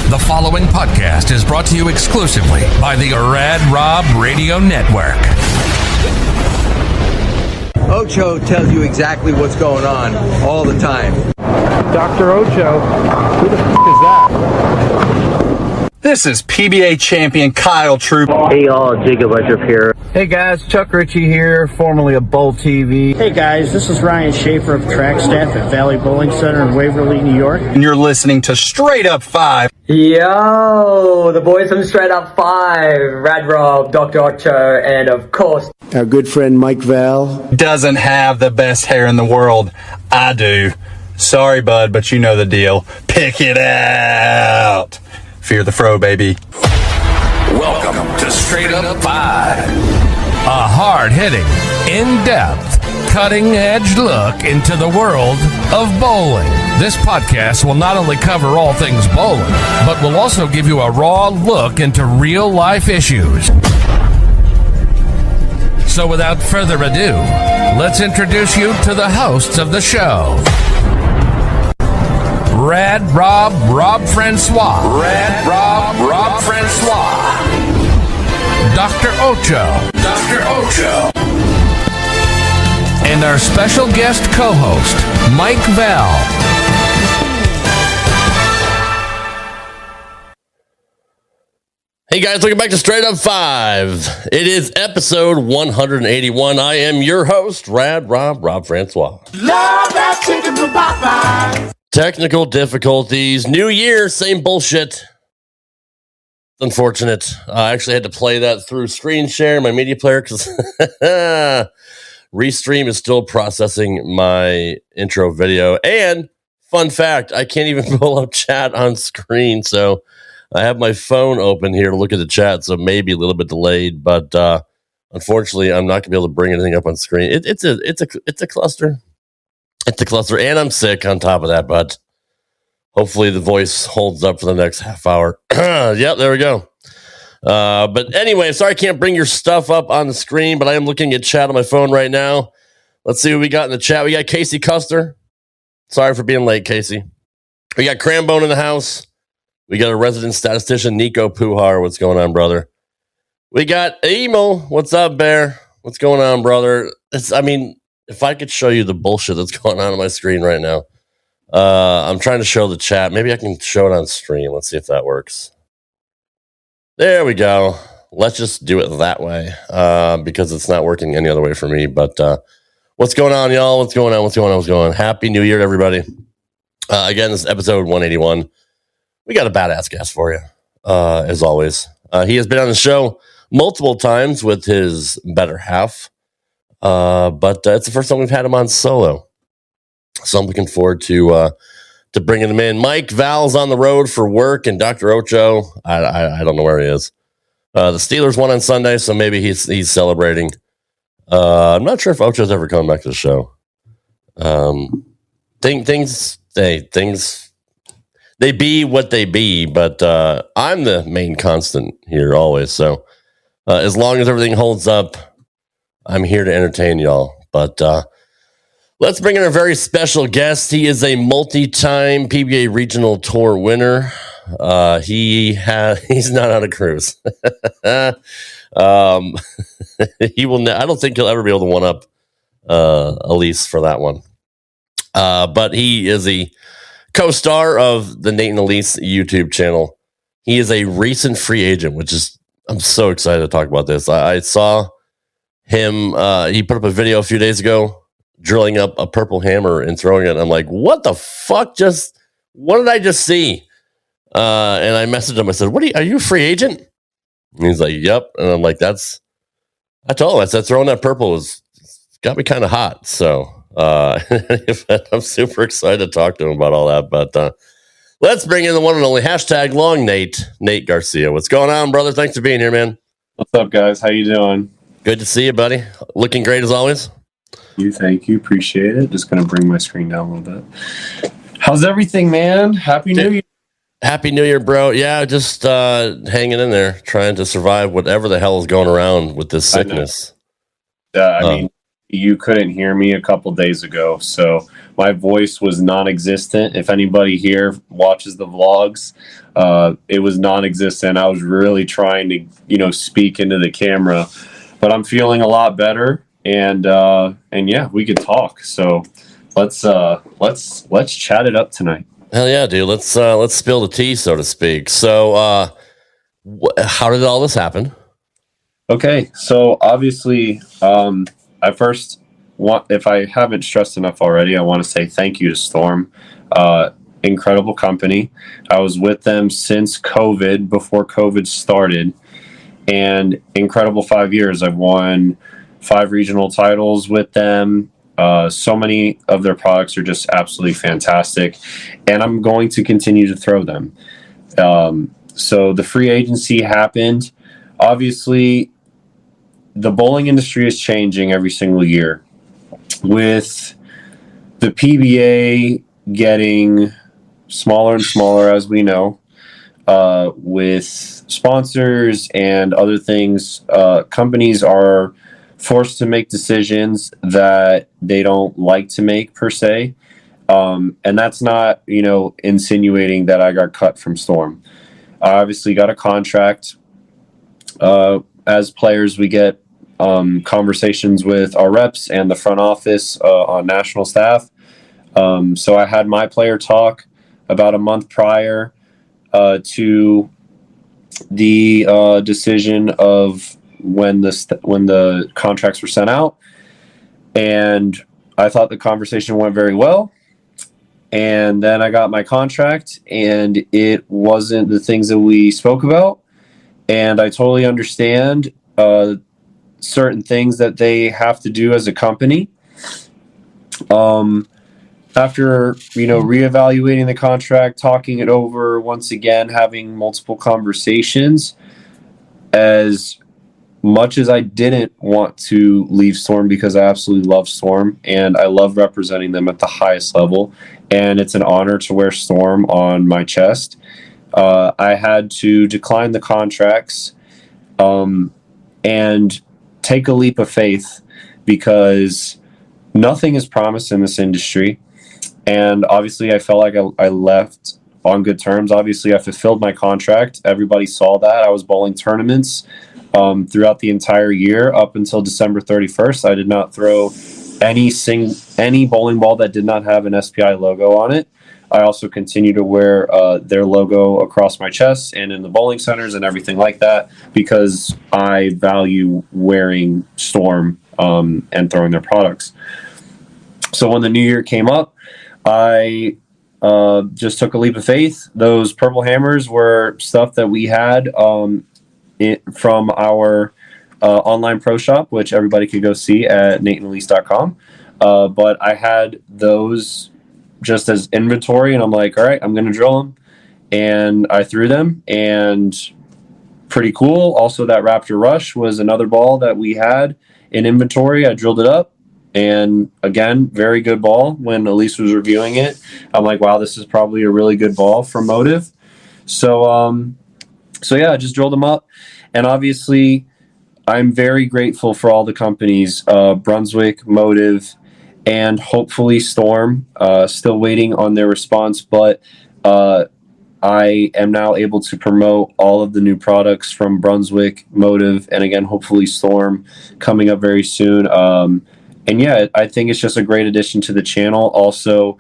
The following podcast is brought to you exclusively by the Rad Rob Radio Network. Ocho tells you exactly what's going on all the time. Dr. Ocho? Who the f*** is that? This is PBA champion Kyle Troop. Hey y'all, Jacob Electric here. Hey guys, Chuck Ritchie here, formerly of Bowl TV. Hey guys, this is Ryan Schaefer of track staff at Valley Bowling Center in Waverly, New York. And you're listening to Straight Up 5. Yo, the boys from Straight Up 5, Rad Rob, Dr Ocho, and of course, our good friend Mike Val. Doesn't have the best hair in the world. I do. Sorry, bud, but you know the deal. Pick it out. Fear the fro, baby. Welcome to Straight Up 5. A hard-hitting, in-depth, cutting-edge look into the world of bowling. This podcast will not only cover all things bowling, but will also give you a raw look into real-life issues. So without further ado, let's introduce you to the hosts of the show. Rad Rob, Rob Francois. Rad Rob, Rob Francois. Dr. Ocho. Dr. Ocho. And our special guest co-host, Mike Val. Hey guys, welcome back to Straight Up 5. It is episode 181. I am your host, Rad Rob, Rob Francois. Love that chicken from Popeyes. Technical difficulties. New year, same bullshit. Unfortunate. I actually had to play that through screen share, my media player, because Restream is still processing my intro video. And, fun fact, I can't even pull up chat on screen, so I have my phone open here to look at the chat, so maybe a little bit delayed, but unfortunately, I'm not going to be able to bring anything up on screen. It's a cluster. It's a cluster, and I'm sick on top of that, but hopefully the voice holds up for the next half hour. Yep, there we go. But anyway, sorry I can't bring your stuff up on the screen, but I am looking at chat on my phone right now. Let's see what we got in the chat. We got Casey Custer. Sorry for being late, Casey. We got Crambone in the house. We got a resident statistician, Nico Puhar. What's going on, brother? We got Emo. What's up, Bear? What's going on, brother? If I could show you the bullshit that's going on my screen right now. I'm trying to show the chat. Maybe I can show it on stream. Let's see if that works. There we go. Let's just do it that way because it's not working any other way for me. But what's going on, y'all? What's going on? What's going on? What's going on? Happy New Year to everybody. Again, this is episode 181. We got a badass guest for you, as always. He has been on the show multiple times with his better half, but it's the first time we've had him on solo. So I'm looking forward to bringing him in. Mike Val's on the road for work, and Dr. Ocho, I don't know where he is. The Steelers won on Sunday, so maybe he's celebrating. I'm not sure if Ocho's ever coming back to the show. Things they be what they be, but I'm the main constant here always. So as long as everything holds up, I'm here to entertain y'all. But let's bring in a very special guest. He is a multi-time PBA Regional Tour winner. He's not on a cruise. He will. I don't think he'll ever be able to one up Elise for that one. But he is a co-star of the Nate and Elise YouTube channel. He is a recent free agent, which is, I'm so excited to talk about this. I saw him, he put up a video a few days ago, drilling up a purple hammer and throwing it. I'm like, what the fuck? What did I just see? And I messaged him. I said, are you a free agent? And he's like, yep. And I'm like, I told him, I said, throwing that purple got me kind of hot. So, I'm super excited to talk to him about all that, but let's bring in the one and only hashtag long Nate Garcia. What's going on, brother? Thanks for being here, man. What's up, guys? How you doing? Good to see you, buddy. Looking great as always. Thank you. Appreciate it. Just going to bring my screen down a little bit. How's everything, man? Happy New Year. Happy New Year, bro. Yeah, just hanging in there, trying to survive whatever the hell is going around with this sickness. I mean, you couldn't hear me a couple days ago, so my voice was non-existent. If anybody here watches the vlogs, it was non-existent. I was really trying to, speak into the camera, but I'm feeling a lot better. And yeah, we could talk. So let's chat it up tonight. Hell yeah, dude. Let's spill the tea, so to speak. So, how did all this happen? Okay, so obviously, I first want, if I haven't stressed enough already, I want to say thank you to Storm. Incredible company. I was with them since COVID, before COVID started, and incredible 5 years. I've won 5 regional titles with them. So many of their products are just absolutely fantastic, and I'm going to continue to throw them. So the free agency happened. Obviously, the bowling industry is changing every single year, with the PBA getting smaller and smaller, as we know, with sponsors and other things. Companies are forced to make decisions that they don't like to make, per se. And that's not, insinuating that I got cut from Storm. I obviously got a contract. As players, we get conversations with our reps and the front office on national staff. So I had my player talk about a month prior to the decision of when the contracts were sent out, and I thought the conversation went very well. And then I got my contract, and it wasn't the things that we spoke about. And I totally understand certain things that they have to do as a company. After, reevaluating the contract, talking it over once again, having multiple conversations, as much as I didn't want to leave Storm, because I absolutely love Storm and I love representing them at the highest level, and it's an honor to wear Storm on my chest, I had to decline the contracts and take a leap of faith, because nothing is promised in this industry. And obviously I felt like I left on good terms. Obviously I fulfilled my contract. Everybody saw that. I was bowling tournaments throughout the entire year up until December 31st. I did not throw any bowling ball that did not have an SPI logo on it. I also continue to wear their logo across my chest and in the bowling centers and everything like that, because I value wearing Storm and throwing their products. So when the new year came up, I just took a leap of faith. Those purple hammers were stuff that we had from our online pro shop, which everybody could go see at nateandelise.com. But I had those just as inventory, and I'm like, all right, I'm going to drill them. And I threw them, and pretty cool. Also, that Raptor Rush was another ball that we had in inventory. I drilled it up, and again, very good ball. When Elise was reviewing it, I'm like, wow, this is probably a really good ball from Motive. So yeah, I just drilled them up. And obviously, I'm very grateful for all the companies, Brunswick, Motive, and hopefully Storm, still waiting on their response. But I am now able to promote all of the new products from Brunswick, Motive, and again, hopefully Storm coming up very soon. And yeah, I think it's just a great addition to the channel. Also,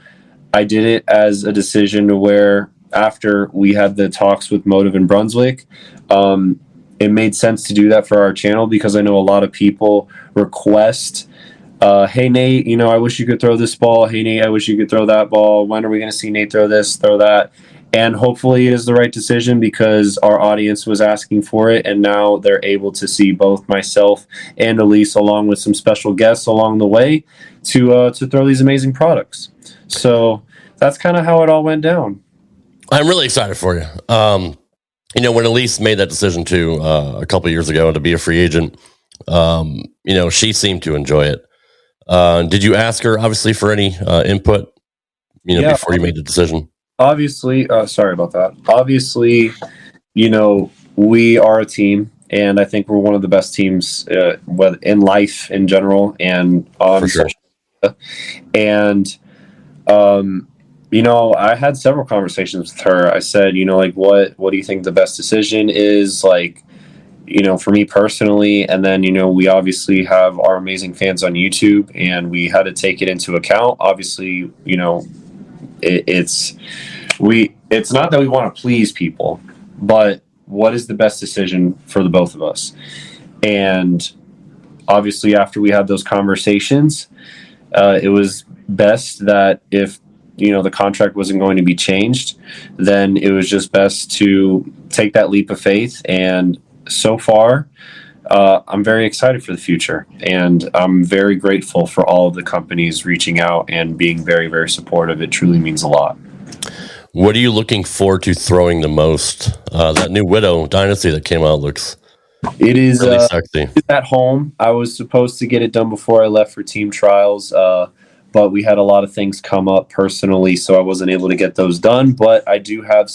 I did it as a decision to where after we had the talks with Motive and Brunswick, it made sense to do that for our channel, because I know a lot of people request, hey, Nate, I wish you could throw this ball. Hey, Nate, I wish you could throw that ball. When are we going to see Nate throw this, throw that? And hopefully it is the right decision, because our audience was asking for it, and now they're able to see both myself and Elise, along with some special guests along the way, to throw these amazing products. So that's kind of how it all went down. I'm really excited for you. When Elise made that decision a couple years ago to be a free agent, she seemed to enjoy it. Did you ask her, obviously, for any input, before you made the decision? Obviously, sorry about that. Obviously, we are a team, and I think we're one of the best teams in life in general, and on for sure. And I had several conversations with her. I said, like, what do you think the best decision is? Like, for me personally, and then, we obviously have our amazing fans on YouTube, and we had to take it into account. Obviously, it's not that we want to please people, but what is the best decision for the both of us? And obviously, after we had those conversations, it was best that if the contract wasn't going to be changed, then it was just best to take that leap of faith. And so far, I'm very excited for the future, and I'm very grateful for all of the companies reaching out and being very, very supportive. It truly means a lot. What are you looking forward to throwing the most? That new Widow Dynasty that came out looks really sexy. It's at home. I was supposed to get it done before I left for team trials, but we had a lot of things come up personally, so I wasn't able to get those done. But I do have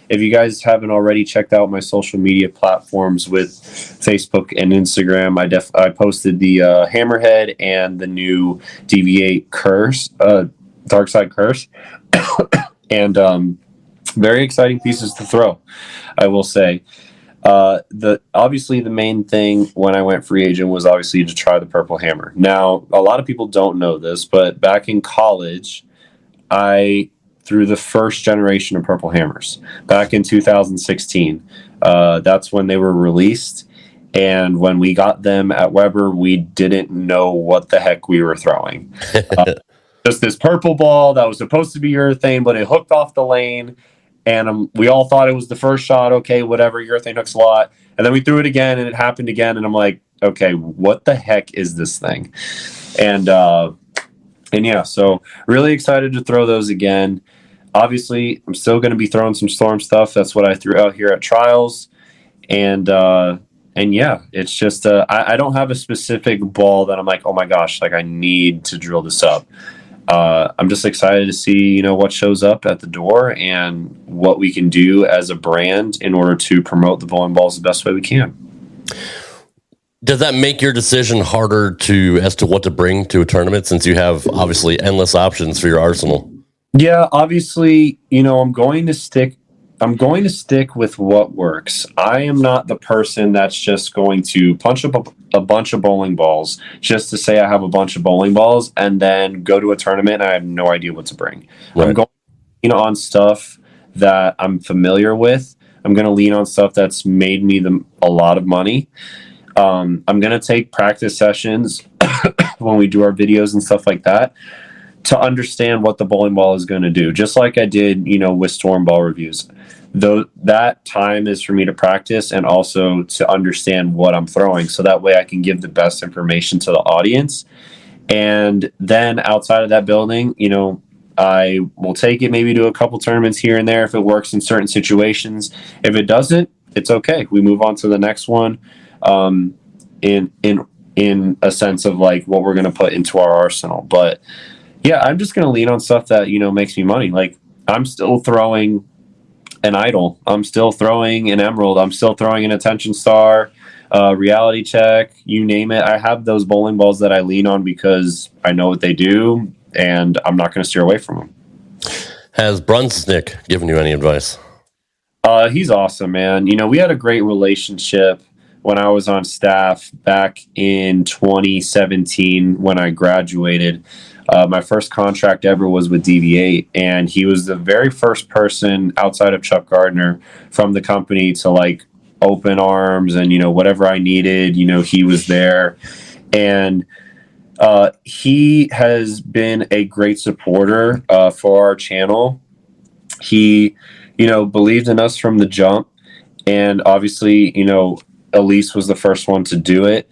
if you guys haven't already checked out my social media platforms with Facebook and Instagram, I posted the Hammerhead and the new Deviate Curse, Dark Side Curse. And very exciting pieces to throw, I will say. Obviously the main thing when I went free agent was obviously to try the Purple Hammer. Now, a lot of people don't know this, but back in college, I threw the first generation of Purple Hammers back in 2016. That's when they were released. And when we got them at Weber, we didn't know what the heck we were throwing. Just this purple ball that was supposed to be urethane, but it hooked off the lane. And we all thought it was the first shot. Okay, whatever, urethane hooks a lot. And then we threw it again, and it happened again. And I'm like, okay, what the heck is this thing? And yeah, so really excited to throw those again. Obviously, I'm still going to be throwing some Storm stuff. That's what I threw out here at trials. And yeah, it's just I don't have a specific ball that I'm like, oh my gosh, like I need to drill this up. I'm just excited to see, what shows up at the door and what we can do as a brand in order to promote the bowling balls the best way we can. Does that make your decision harder as to what to bring to a tournament, since you have obviously endless options for your arsenal? Yeah, obviously, I'm going to stick with what works. I am not the person that's just going to punch up a bunch of bowling balls just to say I have a bunch of bowling balls and then go to a tournament and I have no idea what to bring. Right. I'm going to lean on stuff that I'm familiar with. I'm going to lean on stuff that's made me a lot of money. I'm going to take practice sessions when we do our videos and stuff like that to understand what the bowling ball is going to do, just like I did, with Storm ball reviews. Though that time is for me to practice and also to understand what I'm throwing, so that way I can give the best information to the audience. And then outside of that building, I will take it maybe to a couple tournaments here and there if it works in certain situations. If it doesn't, it's okay. We move on to the next one. In a sense of like what we're going to put into our arsenal. But yeah, I'm just going to lean on stuff that, makes me money. Like I'm still throwing an Idol. I'm still throwing an Emerald. I'm still throwing an Attention Star, Reality Check, you name it. I have those bowling balls that I lean on because I know what they do and I'm not going to steer away from them. Has Brunsnick given you any advice? He's awesome, man. We had a great relationship when I was on staff back in 2017 when I graduated. My first contract ever was with DV8, and he was the very first person outside of Chuck Gardner from the company to like open arms and, whatever I needed, he was there. And he has been a great supporter for our channel. He, believed in us from the jump. And obviously, Elise was the first one to do it.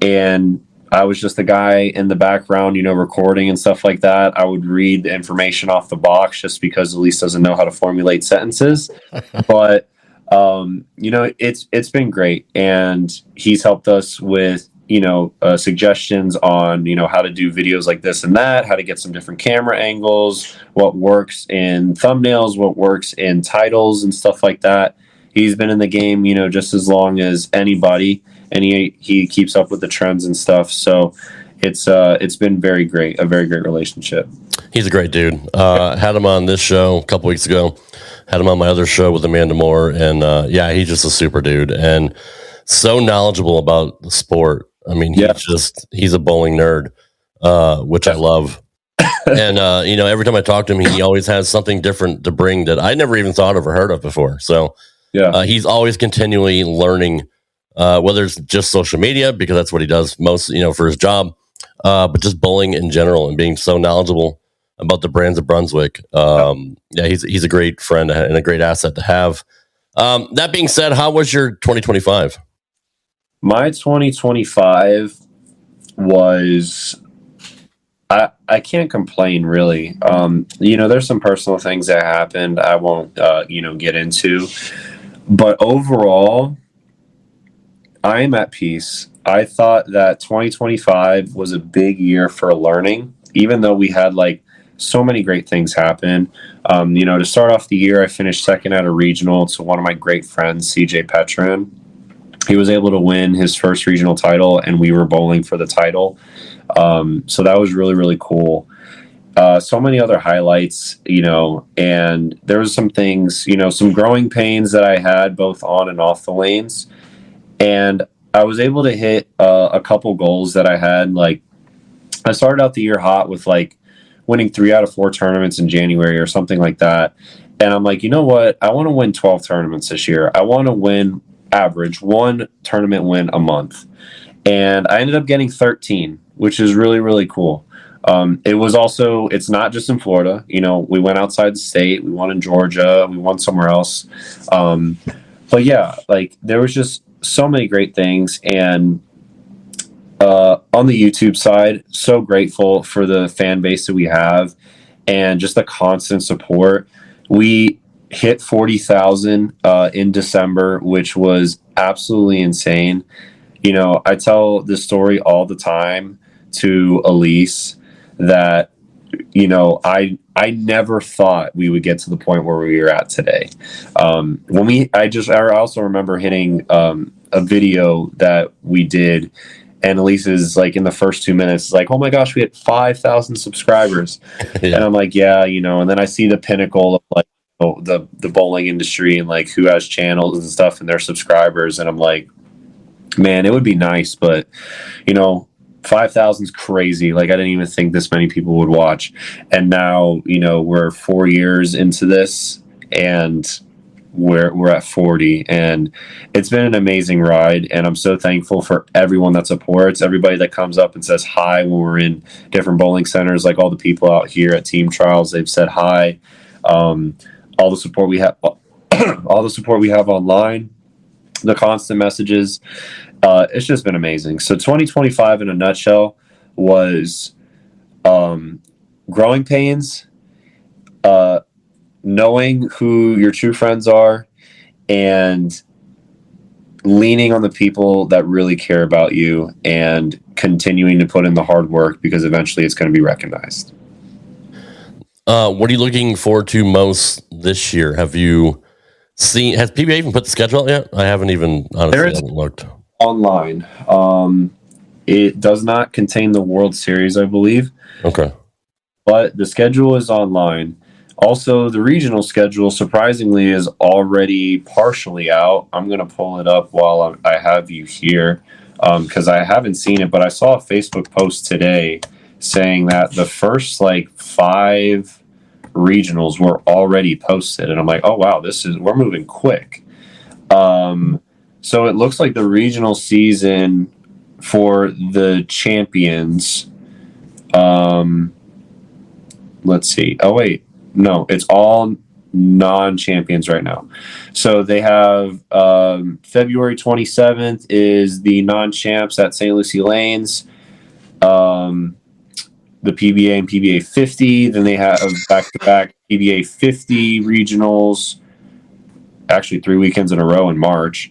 And I was just the guy in the background, recording and stuff like that. I would read the information off the box just because Elise doesn't know how to formulate sentences. But, it's been great. And he's helped us with, suggestions on, how to do videos like this and that, how to get some different camera angles, what works in thumbnails, what works in titles and stuff like that. He's been in the game, just as long as anybody, and he keeps up with the trends and stuff. So it's been very great, a very great relationship. He's a great dude. Had him on this show a couple weeks ago. Had him on my other show with Amanda Moore, and yeah, he's just a super dude and so knowledgeable about the sport. I mean, he's a bowling nerd, which I love. And you know, every time I talk to him, he always has something different to bring that I never even thought of or heard of before. So he's always continually learning, whether it's just social media, because that's what he does most, you know, for his job, but just bowling in general and being so knowledgeable about the brands of Brunswick. Yeah, he's a great friend and a great asset to have. That being said, how was your 2025? My 2025 was, I can't complain really. You know, there's some personal things that happened I won't, you know, get into, but overall, I am at peace. I thought that 2025 was a big year for learning, even though we had like so many great things happen. You know, to start off the year, I finished second at a regional to one of my great friends, CJ Petrin. He was able to win his first regional title, and we were bowling for the title. So that was really, really cool. So many other highlights, you know, and there was some things, you know, some growing pains that I had both on and off the lanes. And I was able to hit a couple goals that I had. Like, I started out the year hot with like winning 3 out of 4 tournaments in January or something like that. And I'm like, you know what? I want to win 12 tournaments this year. I want to win average 1 tournament win a month. And I ended up getting 13, which is really, really cool. It was also, it's not just in Florida. You know, we went outside the state. We won in Georgia. We won somewhere else. But yeah, like there was just so many great things. And on the YouTube side, so grateful for the fan base that we have and just the constant support. We hit 40,000 in December, which was absolutely insane. You know, I tell this story all the time to Elise that, you know, I never thought we would get to the point where we were at today. I also remember hitting a video that we did, and Elise is like in the first 2 minutes, like, oh my gosh, we hit 5,000 subscribers. Yeah. And I'm like, yeah, you know, and then I see the pinnacle of like, the bowling industry and like who has channels and stuff and their subscribers, and I'm like, man, it would be nice, but you know, 5,000 is crazy. Like I didn't even think this many people would watch, and now, you know, we're 4 years into this and we're at 40, and it's been an amazing ride, and I'm so thankful for everyone that supports, everybody that comes up and says hi when we're in different bowling centers, like all the people out here at team trials, they've said hi. All the support we have, all the support we have online, the constant messages, it's just been amazing. So 2025 in a nutshell was growing pains, knowing who your true friends are, and leaning on the people that really care about you and continuing to put in the hard work, because eventually it's going to be recognized. What are you looking forward to most this year? Have you seen, has PBA even put the schedule out yet? I haven't even, honestly, haven't looked. Online. It does not contain the World Series, I believe. Okay. But the schedule is online. Also, the regional schedule, surprisingly, is already partially out. I'm going to pull it up while I have you here, because I haven't seen it, but I saw a Facebook post today saying that the first like 5 regionals were already posted, and I'm like, oh wow, we're moving quick. So it looks like the regional season for the champions, let's see, oh wait, no, it's all non-champions right now. So they have February 27th is the non-champs at St. Lucie Lanes, the PBA and PBA 50. Then they have back-to-back PBA 50 regionals, actually 3 weekends in a row in March.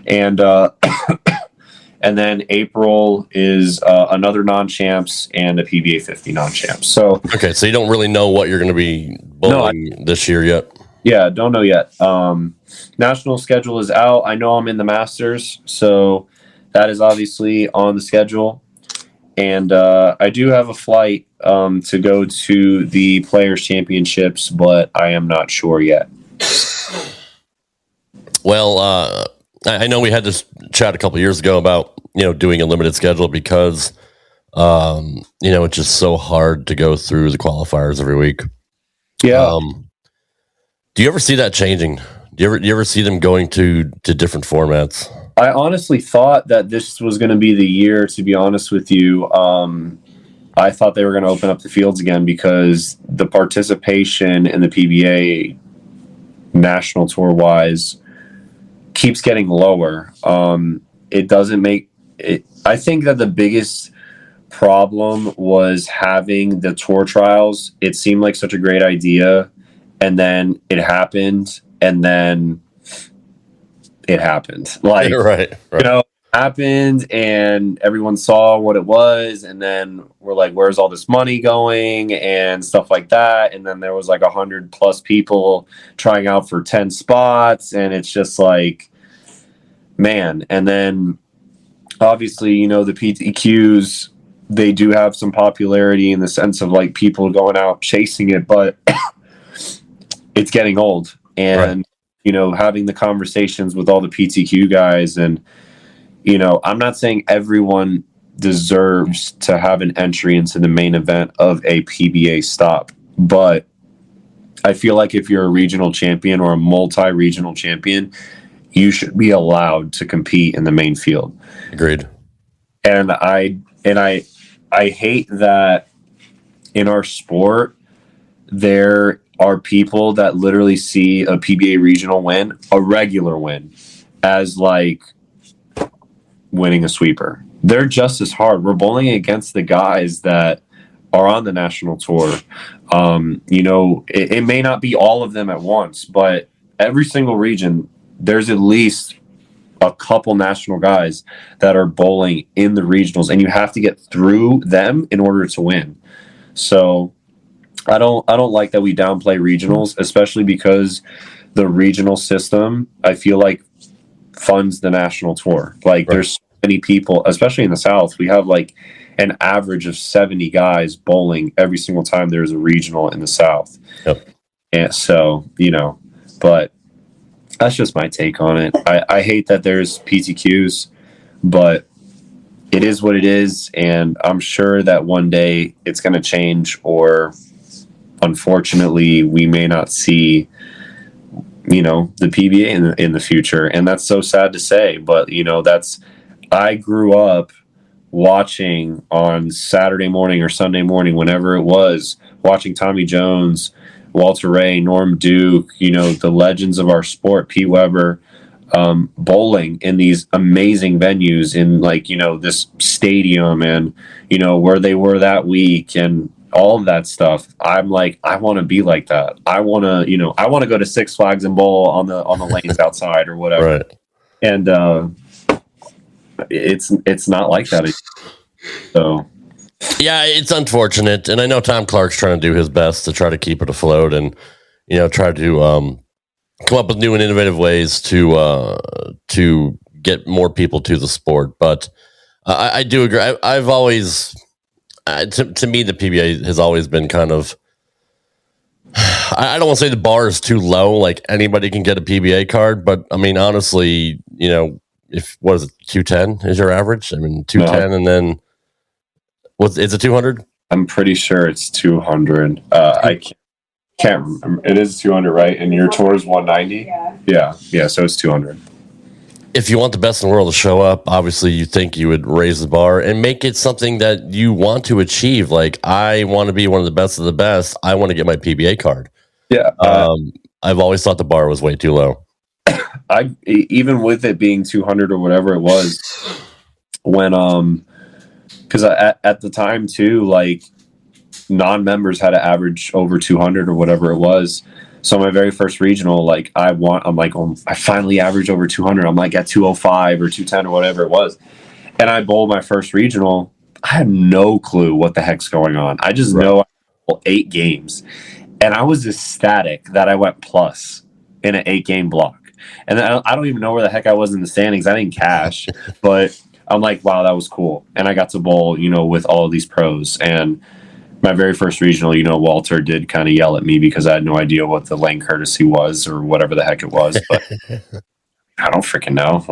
And and then April is another non-champs and a PBA 50 non-champs. So okay, so you don't really know what you're going to be bowling this year yet? Yeah, don't know yet. National schedule is out. I know I'm in the Masters, so that is obviously on the schedule. And I do have a flight to go to the Players Championships, but I am not sure yet. Well, I know we had this chat a couple years ago about, doing a limited schedule because, it's just so hard to go through the qualifiers every week. Yeah. Do you ever see that changing? Do you ever see them going to different formats? I honestly thought that this was going to be the year, to be honest with you. I thought they were going to open up the fields again because the participation in the PBA national tour wise keeps getting lower. It doesn't make it. I think that the biggest problem was having the tour trials. It seemed like such a great idea, and then it happened, and then it happened. Like, right. Happened, and everyone saw what it was, and then we're like, where's all this money going and stuff like that. And then there was like 100+ people trying out for 10 spots, and it's just like, man. And then obviously, the PTQs, they do have some popularity in the sense of like people going out chasing it, but it's getting old. And having the conversations with all the PTQ guys, and I'm not saying everyone deserves to have an entry into the main event of a PBA stop, but I feel like if you're a regional champion or a multi-regional champion, you should be allowed to compete in the main field. Agreed. And I hate that in our sport there are people that literally see a PBA regional win, a regular win, as like winning a sweeper. They're just as hard. We're bowling against the guys that are on the national tour. It may not be all of them at once, but every single region, there's at least a couple national guys that are bowling in the regionals, and you have to get through them in order to win. So I don't like that we downplay regionals, especially because the regional system, I feel like, funds the national tour. Like, right. There's so many people, especially in the South, we have like an average of 70 guys bowling every single time there's a regional in the South. Yep. And so, but that's just my take on it. I hate that there's PTQs, but it is what it is, and I'm sure that one day it's going to change, or unfortunately we may not see the PBA in the future, and that's so sad to say, but I grew up watching on Saturday morning or Sunday morning, whenever it was, watching Tommy Jones, Walter Ray, Norm Duke, the legends of our sport, Pete Weber, bowling in these amazing venues in this stadium, and where they were that week and all of that stuff. I'm like, I want to be like that. I want to go to Six Flags and bowl on the lanes outside or whatever. Right. And it's not like that. So yeah, it's unfortunate, and I know Tom Clark's trying to do his best to try to keep it afloat, and try to come up with new and innovative ways to get more people to the sport. But I do agree. I've always, to me, the PBA has always been kind of. I don't want to say the bar is too low, like anybody can get a PBA card, but I mean, honestly, if what is it, 210 is your average? I mean, 210, no. And then is it 200? I'm pretty sure it's 200. I can't remember. It is 200, right? And your tour is 190? Yeah. So it's 200. If you want the best in the world to show up, obviously you think you would raise the bar and make it something that you want to achieve. Like, I want to be one of the best of the best. I want to get my PBA card. Yeah. I've always thought the bar was way too low. Even with it being 200 or whatever it was, when because at the time too, like, non-members had to average over 200 or whatever it was. So my very first regional, like, I finally averaged over 200. I'm like at 205 or 210 or whatever it was, and I bowled my first regional. I have no clue what the heck's going on. I just know I bowled 8 games, and I was ecstatic that I went plus in an 8-game block. And then I don't even know where the heck I was in the standings. I didn't cash, but I'm like, wow, that was cool. And I got to bowl, with all of these pros. And my very first regional, Walter did kind of yell at me because I had no idea what the lane courtesy was or whatever the heck it was. But I don't freaking know.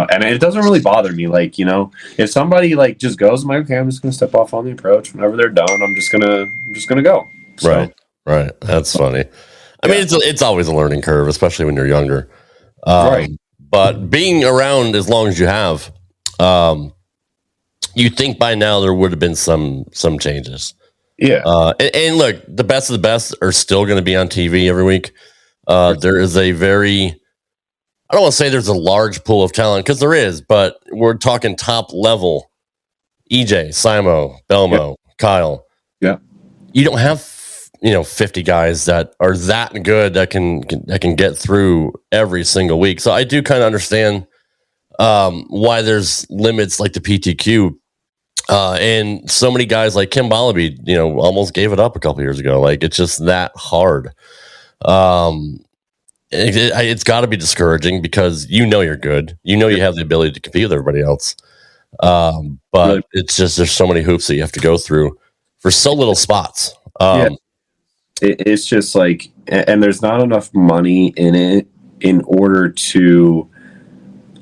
And it doesn't really bother me. If somebody just goes, I'm like, okay, I'm just going to step off on the approach. Whenever they're done, I'm just going to go. So, Right. That's funny. I mean, it's always a learning curve, especially when you're younger. Right. But being around as long as you have, you think by now there would have been some changes. Yeah. And look, the best of the best are still going to be on TV every week. There is a I don't want to say there's a large pool of talent because there is, but we're talking top level. EJ, Simo, Belmo, Kyle. Yeah. You don't have 50 guys that are that good that can get through every single week. So I do kind of understand why there's limits like the PTQ. And so many guys like Kim Wallaby, almost gave it up a couple years ago. It's just that hard. It's got to be discouraging because you're good. You have the ability to compete with everybody else. But it's just there's so many hoops that you have to go through for so little spots. It's just and there's not enough money in it in order to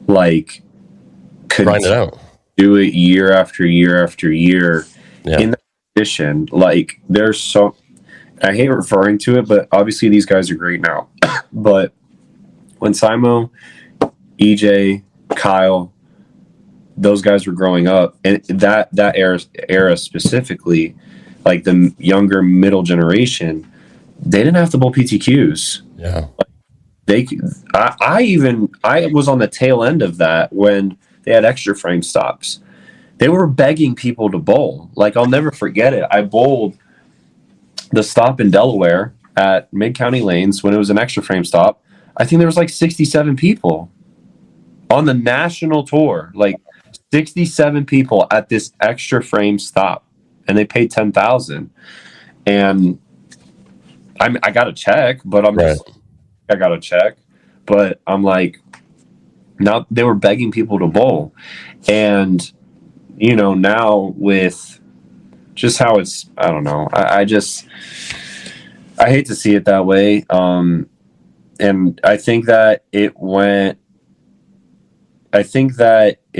grind it out. Do it year after year after year in that position. There's so, I hate referring to it, but obviously these guys are great now. But when Simo, EJ, Kyle, those guys were growing up, and that era specifically, the younger middle generation, they didn't have to bowl PTQs. Yeah. I was on the tail end of that when they had extra frame stops. They were begging people to bowl. I'll never forget it. I bowled the stop in Delaware at Mid-County Lanes when it was an extra frame stop. I think there was 67 people on the national tour. 67 people at this extra frame stop, and they paid $10,000. And I got a check, but I got a check, but I'm now they were begging people to bowl. And, now with just how it's, I don't know. I hate to see it that way. And I think that it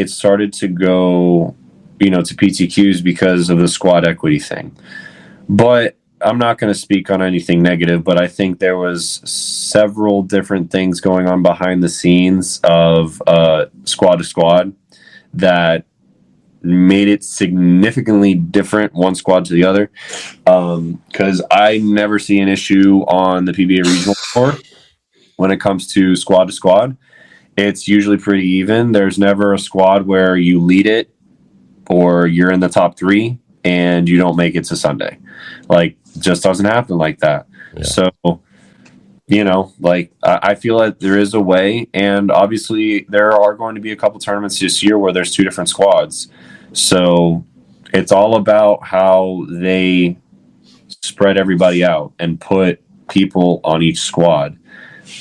started to go, to PTQs because of the squad equity thing. But I'm not going to speak on anything negative, but I think there was several different things going on behind the scenes of squad to squad that made it significantly different one squad to the other. Because I never see an issue on the PBA Regional Tour when it comes to squad. It's usually pretty even. There's never a squad where you lead it or you're in the top 3 and you don't make it to Sunday. Just doesn't happen like that. Yeah. So, I feel like there is a way, and obviously there are going to be a couple tournaments this year where there's 2 different squads. So it's all about how they spread everybody out and put people on each squad,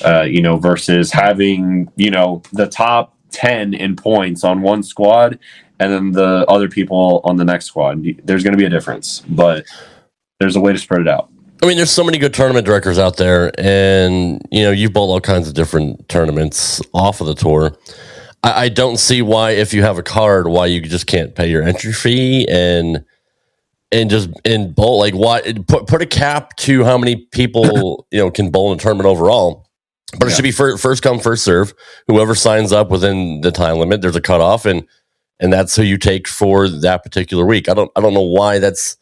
versus having, the top 10 in points on one squad and then the other people on the next squad. There's going to be a difference, but there's a way to spread it out. I mean, there's so many good tournament directors out there, and you've bowled all kinds of different tournaments off of the tour. I don't see why, if you have a card, why you just can't pay your entry fee and bowl. Why put a cap to how many people can bowl in a tournament overall. But it should be first come, first serve. Whoever signs up within the time limit, there's a cutoff, and that's who you take for that particular week. I don't know why that's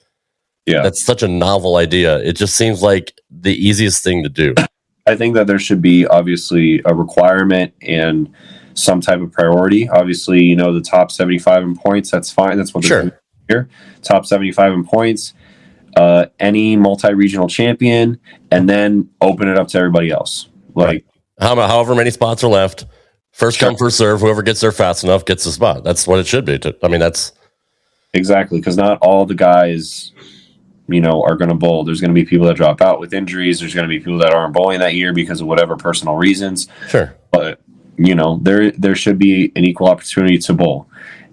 such a novel idea. It just seems like the easiest thing to do. I think that there should be obviously a requirement and some type of priority. Obviously, the top 75 in points, that's fine. That's what they're doing here. Top 75 in points, any multi-regional champion, and then open it up to everybody else. However many spots are left, first come, first serve. Whoever gets there fast enough gets the spot. That's what it should be. That's exactly, because not all the guys are going to bowl. There's going to be people that drop out with injuries. There's going to be people that aren't bowling that year because of whatever personal reasons. Sure. But, there should be an equal opportunity to bowl.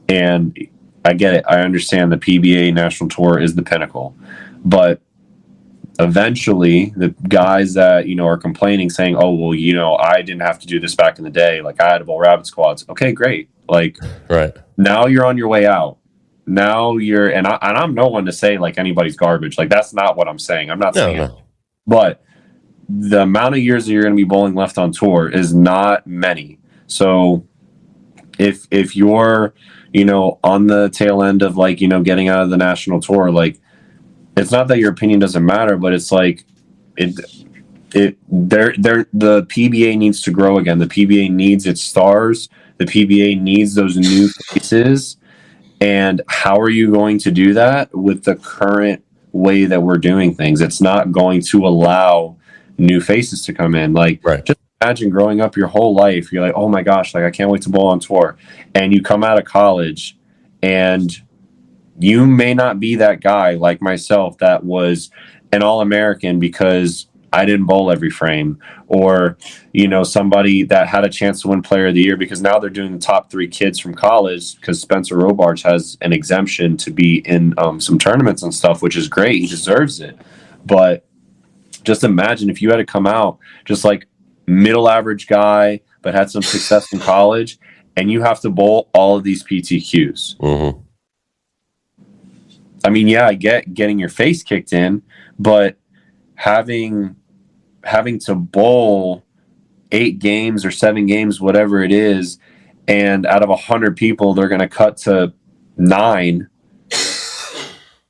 And I get it. I understand the PBA National Tour is the pinnacle, but eventually the guys that, are complaining saying, oh, well, I didn't have to do this back in the day. Like I had to bowl rabbit squads. Okay, great. Like right now you're on your way out. Now you're, and I'm no one to say like anybody's garbage. Like that's not what I'm saying. I'm not saying it. But the amount of years that you're going to be bowling left on tour is not many. So if you're, on the tail end of like, getting out of the national tour, like it's not that your opinion doesn't matter, but it's like the PBA needs to grow again. The PBA needs its stars. The PBA needs those new faces. And how are you going to do that with the current way that we're doing things? It's not going to allow new faces to come in. Like, just imagine growing up your whole life. You're like, oh my gosh, like I can't wait to bowl on tour. And you come out of college and you may not be that guy like myself that was an All-American because I didn't bowl every frame, or, somebody that had a chance to win Player of the Year because now they're doing the top 3 kids from college because Spencer Robarge has an exemption to be in some tournaments and stuff, which is great. He deserves it. But just imagine if you had to come out just like middle average guy, but had some success in college, and you have to bowl all of these PTQs. Mm-hmm. I mean, yeah, I get getting your face kicked in, but having to bowl 8 games or 7 games, whatever it is, and out of 100 people, they're going to cut to 9.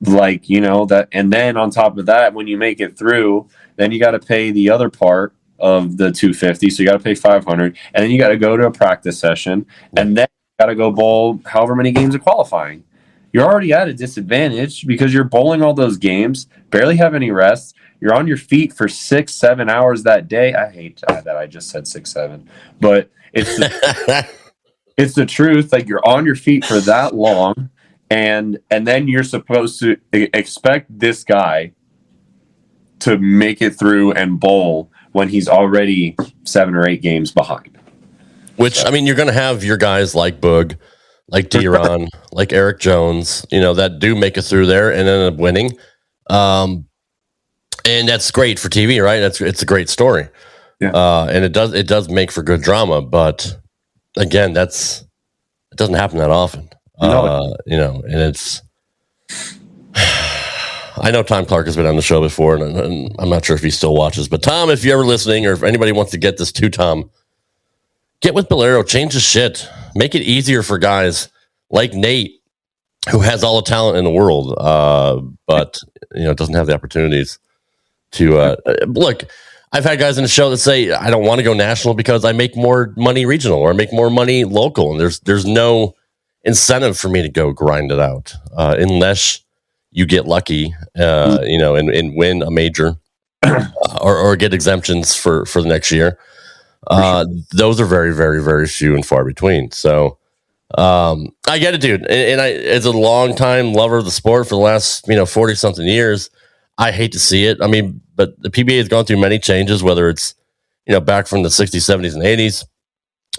Like, that, and then on top of that, when you make it through, then you got to pay the other part of the 250. So you got to pay 500, and then you got to go to a practice session, and then you got to go bowl however many games of qualifying. You're already at a disadvantage because you're bowling all those games, barely have any rest. You're on your feet for 6-7 hours that day. I hate that I just said 6-7, but it's it's the truth. Like you're on your feet for that long, and then you're supposed to expect this guy to make it through and bowl when he's already 7 or 8 games behind. Which, I mean, you're going to have your guys like Boog, like D-Ron, like Eric Jones, that do make it through there and end up winning. And that's great for TV, right? It's a great story. Yeah. And it does make for good drama, but again, it doesn't happen that often. No. And it's, I know Tom Clark has been on the show before, and I'm not sure if he still watches, but Tom, if you're ever listening, or if anybody wants to get this to Tom, get with Bolero, change the shit, make it easier for guys like Nate, who has all the talent in the world, but doesn't have the opportunities to look. I've had guys in the show that say, I don't want to go national because I make more money regional or make more money local. And there's no incentive for me to go grind it out unless you get lucky, and win a major or get exemptions for the next year. Those are very, very, very few and far between. So I get it, dude. And I, as a long time lover of the sport for the last, 40 something years, I hate to see it. I mean, but the PBA has gone through many changes, whether it's, back from the 60s, 70s, and 80s.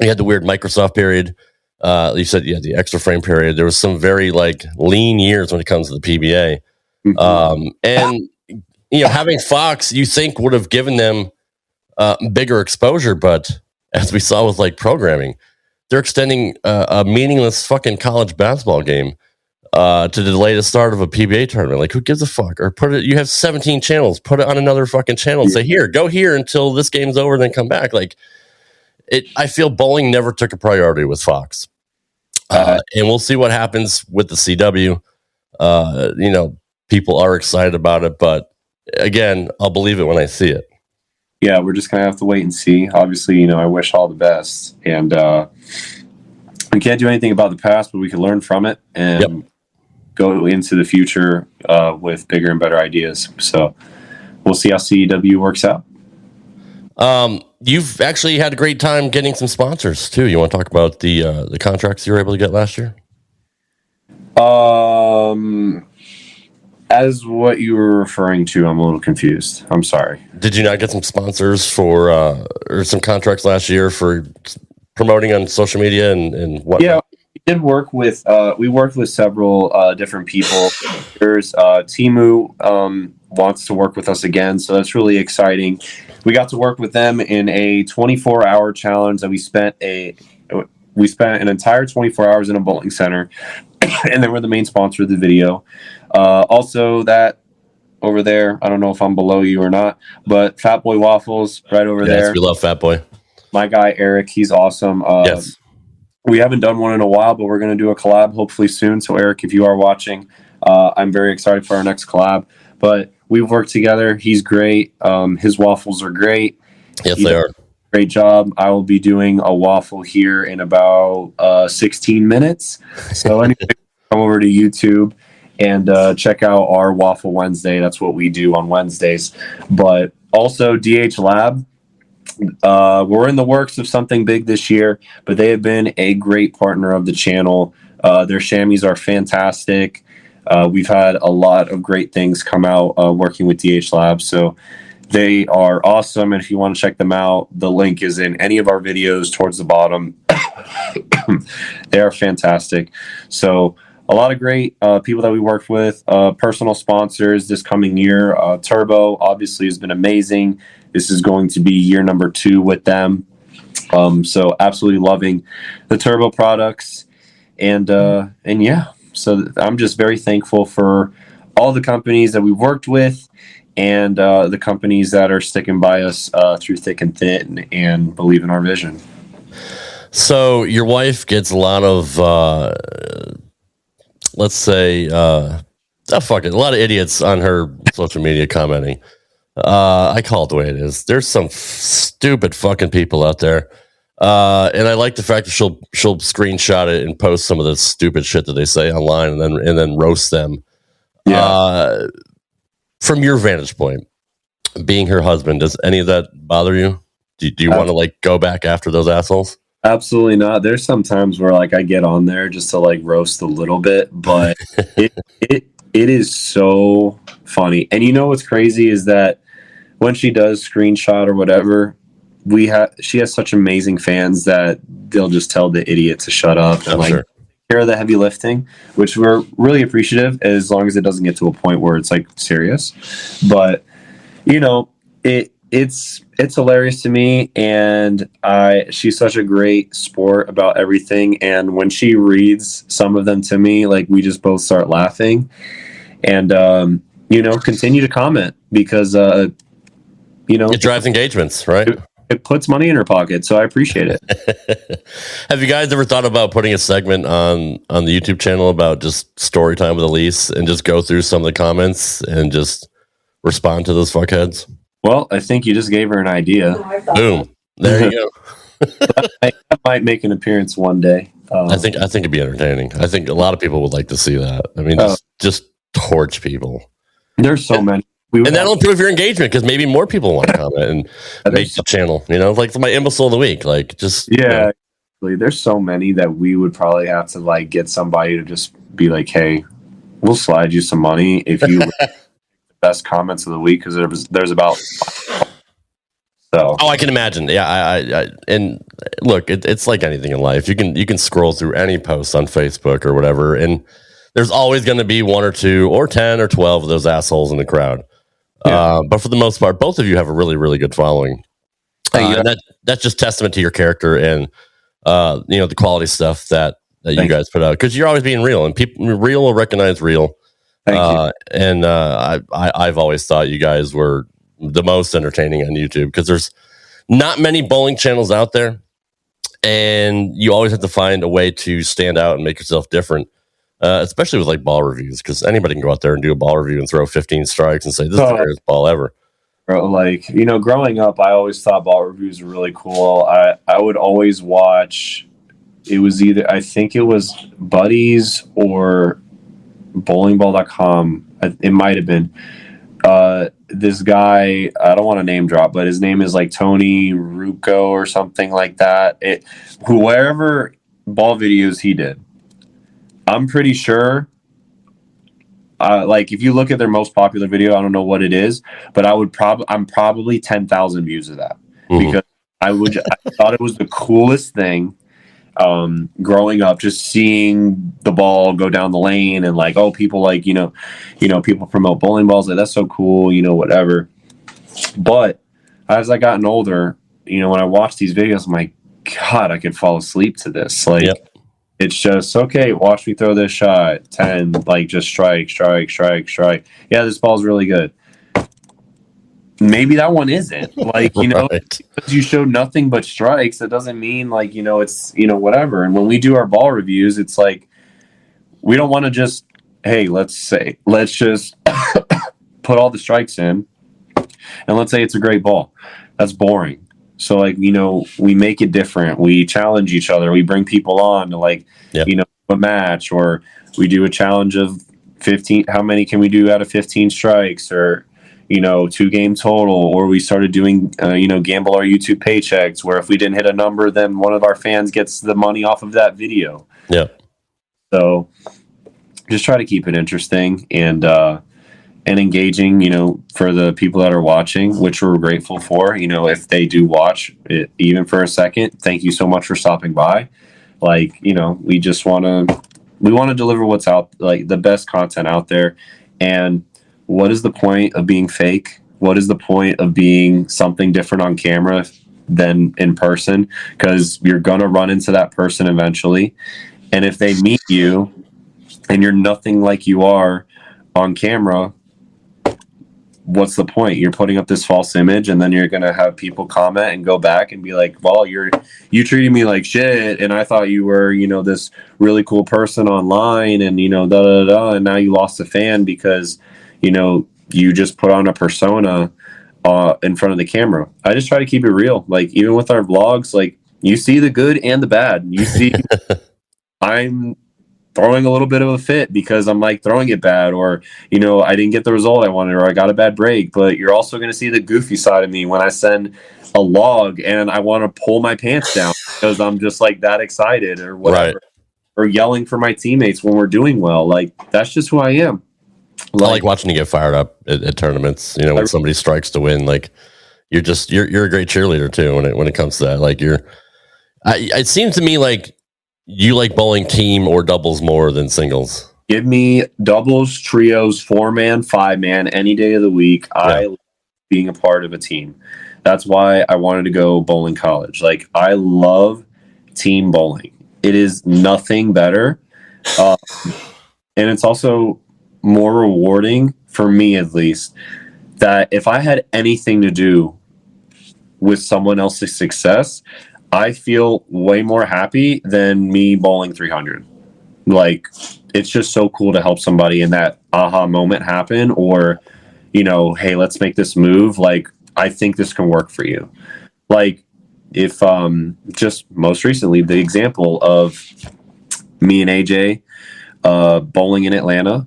You had the weird Microsoft period. You said you had the extra frame period. There was some very lean years when it comes to the PBA. And, having Fox, you think would have given them bigger exposure. But as we saw with programming, they're extending a meaningless fucking college basketball game to delay the start of a PBA tournament. Like, who gives a fuck? Or put it, you have 17 channels, put it on another fucking channel. Say, here, go here until this game's over, then come back. I feel bowling never took a priority with Fox. And we'll see what happens with the CW. People are excited about it, but again, I'll believe it when I see it. Yeah, we're just gonna have to wait and see. Obviously, I wish all the best, and we can't do anything about the past, but we can learn from it and go into the future with bigger and better ideas. So we'll see how CW works out. You've actually had a great time getting some sponsors too. You want to talk about the contracts you were able to get last year? As what you were referring to, I'm a little confused. I'm sorry. Did you not get some sponsors for or some contracts last year for promoting on social media and what? Yeah, did work with we worked with several different people. There's Timu wants to work with us again, so that's really exciting. We got to work with them in a 24-hour challenge that we spent an entire 24 hours in a bowling center, and they were the main sponsor of the video. Also, that over there, I don't know if I'm below you or not, but Fat Boy Waffles right over there. We love Fat Boy. My guy Eric, he's awesome. Yes. We haven't done one in a while, but we're going to do a collab hopefully soon. So Eric, if you are watching, I'm very excited for our next collab. But we've worked together. He's great. His waffles are great. Yes, they are. Great job. I will be doing a waffle here in about 16 minutes. So anyway, come over to YouTube and check out our Waffle Wednesday. That's what we do on Wednesdays. But also DH Lab. We're in the works of something big this year, but they have been a great partner of the channel. Their chamois are fantastic. We've had a lot of great things come out working with DH Lab, so they are awesome. And if you want to check them out, the link is in any of our videos towards the bottom. They are fantastic. So a lot of great people that we worked with, personal sponsors this coming year. Turbo obviously has been amazing. This is going to be year number 2 with them. So absolutely loving the Turbo products. And yeah, so I'm just very thankful for all the companies that we worked with and the companies that are sticking by us through thick and thin and believe in our vision. So your wife gets a lot of, let's say, a lot of idiots on her social media commenting. I call it the way it is. There's some stupid fucking people out there. And I like the fact that she'll screenshot it and post some of the stupid shit that they say online and then roast them. Yeah. From your vantage point, being her husband, does any of that bother you? Do you want to like go back after those assholes? Absolutely not. There's some times where like I get on there just to like roast a little bit, but it is so funny. And you know what's crazy is that when she does screenshot or whatever, she has such amazing fans that they'll just tell the idiot to shut up and take care of the heavy lifting, which we're really appreciative as long as it doesn't get to a point where it's like serious. But you know, it's hilarious to me, and she's such a great sport about everything. And when she reads some of them to me, like we just both start laughing, and continue to comment because it drives engagements, right? It puts money in her pocket, so I appreciate it. Have you guys ever thought about putting a segment on the YouTube channel about just story time with Elise and just go through some of the comments and just respond to those fuckheads? Well, I think you just gave her an idea. Boom. There you go. I might make an appearance one day. I think it'd be entertaining. I think a lot of people would like to see that. I mean, just torch people. There's so many. And that'll improve your engagement because maybe more people want to comment and make the channel, like my imbecile of the week. Like just there's so many that we would probably have to like get somebody to just be like, hey, we'll slide you some money if you the best comments of the week, because there's about so. Oh, I can imagine. Yeah, I and look, it's like anything in life. You can scroll through any post on Facebook or whatever, and there's always going to be 1 or 2 or 10 or 12 of those assholes in the crowd. Yeah. But for the most part, both of you have a really, really good following. And that's just testament to your character and the quality stuff that you guys put out, because you're always being real, and real will recognize real. And I've always thought you guys were the most entertaining on YouTube, because there's not many bowling channels out there, and you always have to find a way to stand out and make yourself different. Especially with like ball reviews, because anybody can go out there and do a ball review and throw 15 strikes and say this is the greatest ball ever. Like, growing up, I always thought ball reviews were really cool. I would always watch. It was I think it was Buddies or bowlingball.com. It might have been this guy. I don't want to name drop, but his name is like Tony Rucco or something like that. Whoever ball videos he did, I'm pretty sure, like if you look at their most popular video, I don't know what it is, but I'm probably 10,000 views of that, because I thought it was the coolest thing. growing up, just seeing the ball go down the lane and like, oh, people like, people promote bowling balls. Like, that's so cool, whatever. But as I gotten older, when I watch these videos, I'm like, God, I could fall asleep to this. Like, It's just, okay, watch me throw this shot. 10, like, just strike. Yeah, this ball's really good. Maybe that one isn't. Like, because you show nothing but strikes, that doesn't mean, like, it's, whatever. And when we do our ball reviews, it's like, we don't want to just, hey, let's just put all the strikes in, and let's say it's a great ball. That's boring. So, like, we make it different. We challenge each other. We bring people on to, like, a match, or we do a challenge of 15. How many can we do out of 15 strikes, or, 2-game total, or we started doing, gamble our YouTube paychecks, where if we didn't hit a number, then one of our fans gets the money off of that video. Yeah. So just try to keep it interesting and engaging, for the people that are watching, which we're grateful for. If they do watch it, even for a second, thank you so much for stopping by. Like, we just want to deliver what's out, like, the best content out there. And what is the point of being fake? What is the point of being something different on camera than in person? Because you're going to run into that person eventually. And if they meet you and you're nothing like you are on camera, what's the point? You're putting up this false image, and then you're going to have people comment and go back and be like, well, you treated me like shit, and I thought you were, this really cool person online, and, and now you lost a fan because, you just put on a persona in front of the camera. I just try to keep it real. Like, even with our vlogs, like, you see the good and the bad. You see I'm throwing a little bit of a fit because I'm, like, throwing it bad, or, I didn't get the result I wanted, or I got a bad break. But you're also going to see the goofy side of me when I send a log and I want to pull my pants down because I'm just, like, that excited, or whatever, or yelling for my teammates when we're doing well. Like, that's just who I am. I like watching you get fired up at tournaments, when somebody strikes to win. Like, you're a great cheerleader too when it comes to that. Like, it seems to me like you like bowling team or doubles more than singles. Give me doubles, trios, 4-man, 5-man, any day of the week. Yeah. I love being a part of a team. That's why I wanted to go bowling college. Like, I love team bowling. It is nothing better. And it's also more rewarding, for me at least, that if I had anything to do with someone else's success, I feel way more happy than me bowling 300. Like, it's just so cool to help somebody in that aha moment happen, or, hey, let's make this move. Like, I think this can work for you. Like, if just most recently, the example of me and AJ bowling in Atlanta.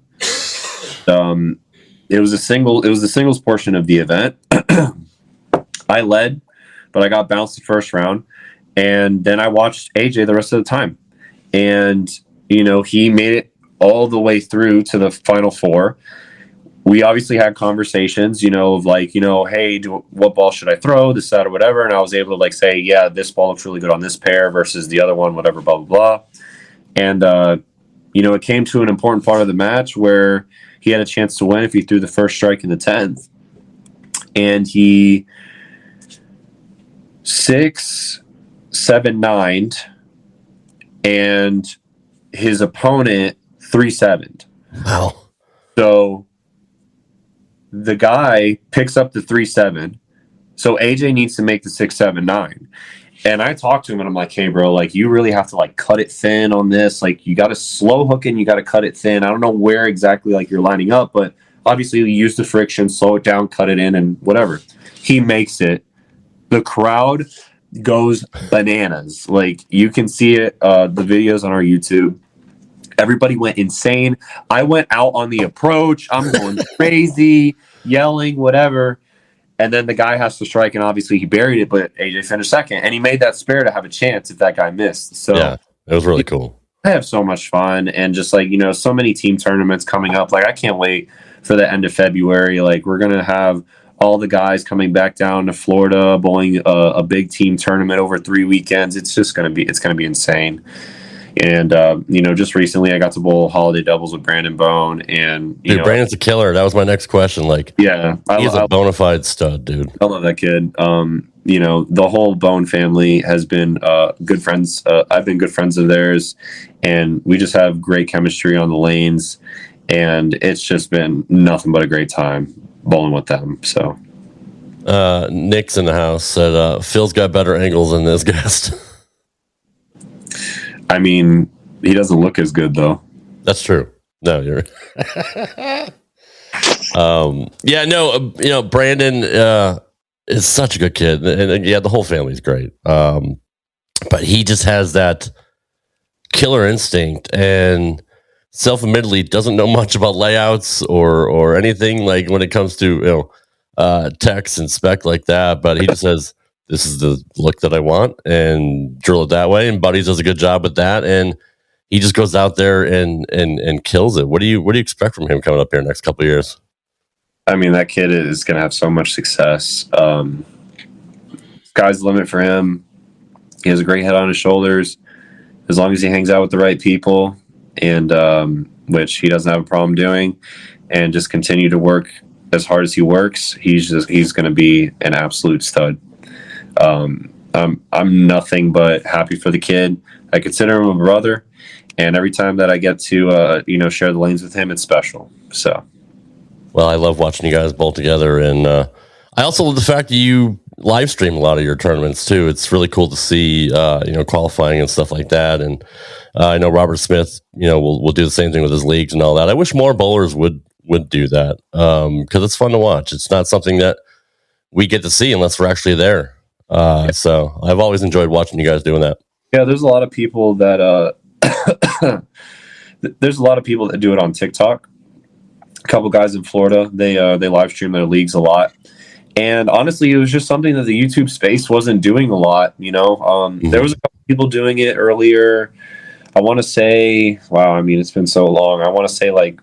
It was the singles portion of the event. I led, but I got bounced the first round, and then I watched AJ the rest of the time, and he made it all the way through to the final four. We obviously had conversations, of like, hey, what ball should I throw, this, that, or whatever, and I was able to, like, say, yeah, this ball looks really good on this pair versus the other one, whatever, blah blah blah. And it came to an important part of the match where he had a chance to win if he threw the first strike in the 10th. And he 6-7-9'd, and his opponent 3-7'd. Wow. So the guy picks up the 3-7. So AJ needs to make the 6-7-9. And I talked to him and I'm like, hey, bro, like, you really have to, like, cut it thin on this. Like, you got to slow hook and you got to cut it thin. I don't know where exactly, like, you're lining up, but obviously you use the friction, slow it down, cut it in, and whatever. He makes it. The crowd goes bananas. Like, you can see it, the videos on our YouTube. Everybody went insane. I went out on the approach. I'm going crazy, yelling, whatever. And then the guy has to strike, and obviously he buried it, but AJ finished second. And he made that spare to have a chance if that guy missed. So yeah, it was really cool. I have so much fun, and just, like, so many team tournaments coming up. Like, I can't wait for the end of February. Like, we're going to have all the guys coming back down to Florida, bowling a big team tournament over 3 weekends. It's just going to be insane. And, just recently I got to bowl holiday doubles with Brandon Bone. And, dude, Brandon's a killer. That was my next question. Like, yeah, he's a bona fide stud, dude. I love that kid. The whole Bone family has been good friends. I've been good friends of theirs, and we just have great chemistry on the lanes. And it's just been nothing but a great time bowling with them. So, Nick's in the house said Phil's got better angles than this guest. I mean, he doesn't look as good though. That's true. No, you're. Brandon is such a good kid, and the whole family's great. But he just has that killer instinct, and self-admittedly doesn't know much about layouts or anything like when it comes to text and spec like that. But he just says, this is the look that I want, and drill it that way. And Buddies does a good job with that, and he just goes out there and kills it. What do you expect from him coming up here next couple of years? I mean, that kid is going to have so much success. Sky's the limit for him. He has a great head on his shoulders, as long as he hangs out with the right people, and which he doesn't have a problem doing, and just continue to work as hard as he works. He's going to be an absolute stud. I'm nothing but happy for the kid. I consider him a brother, and every time that I get to share the lanes with him, it's special. So, well, I love watching you guys bowl together, and I also love the fact that you live stream a lot of your tournaments too. It's really cool to see qualifying and stuff like that. And I know Robert Smith, will do the same thing with his leagues and all that. I wish more bowlers would do that because it's fun to watch. It's not something that we get to see unless we're actually there. So I've always enjoyed watching you guys doing that. Yeah, there's a lot of people that do it on TikTok. A couple guys in Florida, they live stream their leagues a lot. And honestly, it was just something that the YouTube space wasn't doing a lot. There was a couple people doing it earlier. I want to say, wow, I mean, it's been so long. I want to say like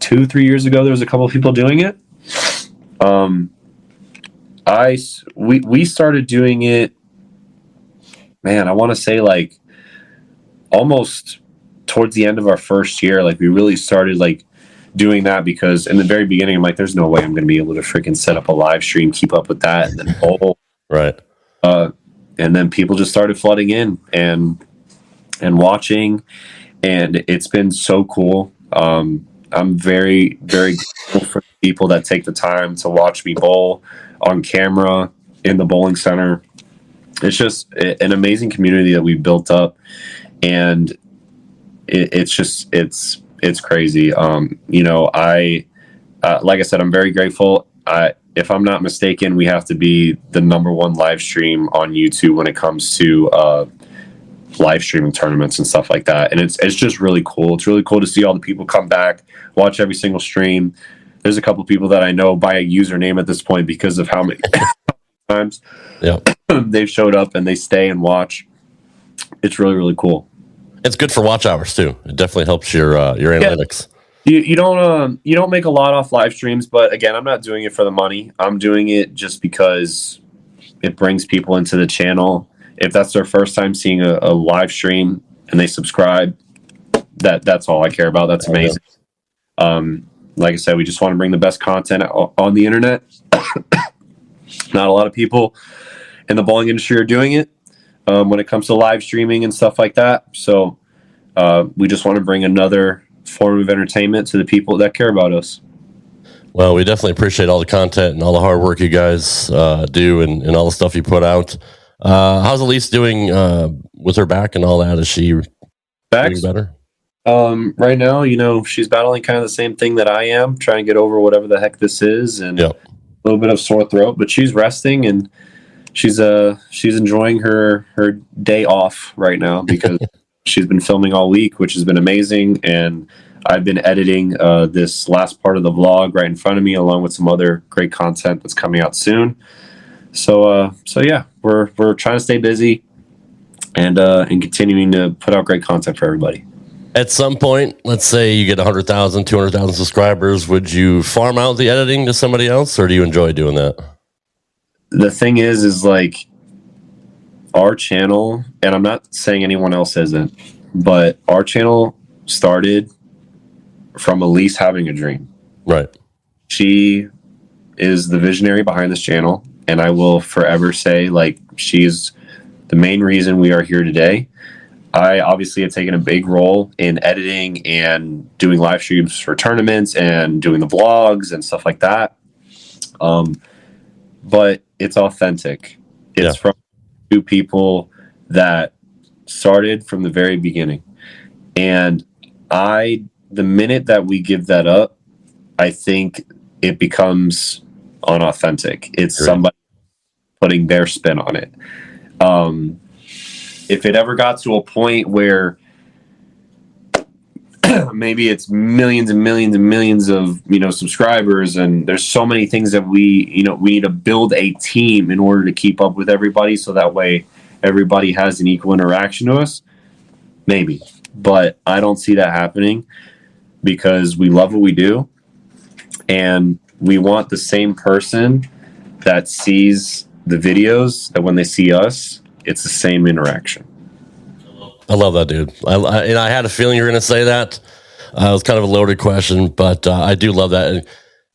2-3 years ago, there was a couple of people doing it. We started doing it, man, I want to say like almost towards the end of our first year. Like we really started like doing that because in the very beginning, I'm like, there's no way I'm going to be able to freaking set up a live stream, keep up with that, and then bowl. Right. And then people just started flooding in and watching, and it's been so cool. I'm very, very grateful for people that take the time to watch me bowl on camera in the bowling center. It's just an amazing community that we built up, and it's crazy. Like I said, I'm very grateful. If I'm not mistaken, we have to be the #1 live stream on YouTube when it comes to live streaming tournaments and stuff like that. And it's just really cool. It's really cool to see all the people come back, watch every single stream. There's a couple people that I know by a username at this point because of how many times they've showed up and they stay and watch. It's really, really cool. It's good for watch hours too. It definitely helps your analytics. You don't make a lot off live streams, but again, I'm not doing it for the money. I'm doing it just because it brings people into the channel. If that's their first time seeing a live stream and they subscribe, that's all I care about. That's amazing. Like I said, we just want to bring the best content on the internet. Not a lot of people in the bowling industry are doing it when it comes to live streaming and stuff like that. So we just want to bring another form of entertainment to the people that care about us. Well, we definitely appreciate all the content and all the hard work you guys do and all the stuff you put out. How's Elise doing with her back and all that? Is she doing better? Right now, she's battling kind of the same thing that I am, trying to get over whatever the heck this is, and a little bit of sore throat, but she's resting and she's enjoying her day off right now because she's been filming all week, which has been amazing. And I've been editing this last part of the vlog right in front of me, along with some other great content that's coming out soon. So yeah, we're trying to stay busy and continuing to put out great content for everybody. At some point, let's say you get 100,000, 200,000 subscribers, would you farm out the editing to somebody else, or do you enjoy doing that? The thing is like our channel, and I'm not saying anyone else isn't, but our channel started from Elise having a dream. Right. She is the visionary behind this channel, and I will forever say, like, she's the main reason we are here today. I obviously have taken a big role in editing and doing live streams for tournaments and doing the vlogs and stuff like that. But it's authentic. It's from two people that started from the very beginning. And the minute that we give that up, I think it becomes unauthentic. It's somebody putting their spin on it. If it ever got to a point where maybe it's millions and millions and millions of, subscribers, and there's so many things that we need to build a team in order to keep up with everybody, so that way everybody has an equal interaction to us, maybe. But I don't see that happening, because we love what we do, and we want the same person that sees the videos, that when they see us, it's the same interaction. I love that, dude. I had a feeling you were going to say that. It was kind of a loaded question, but I do love that.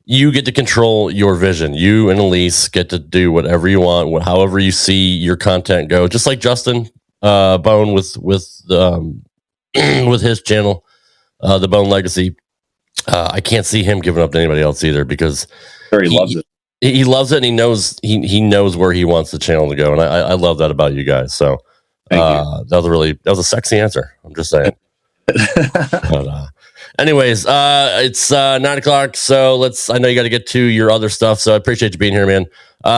You get to control your vision. You and Elise get to do whatever you want, however you see your content go. Just like Justin Bone with his channel, the Bone Legacy. I can't see him giving up to anybody else either, because he loves it. He loves it, and he knows where he wants the channel to go, and I love that about you guys. So that was a sexy answer. I'm just saying. But, anyways, it's 9:00, so I know you got to get to your other stuff, so I appreciate you being here, man.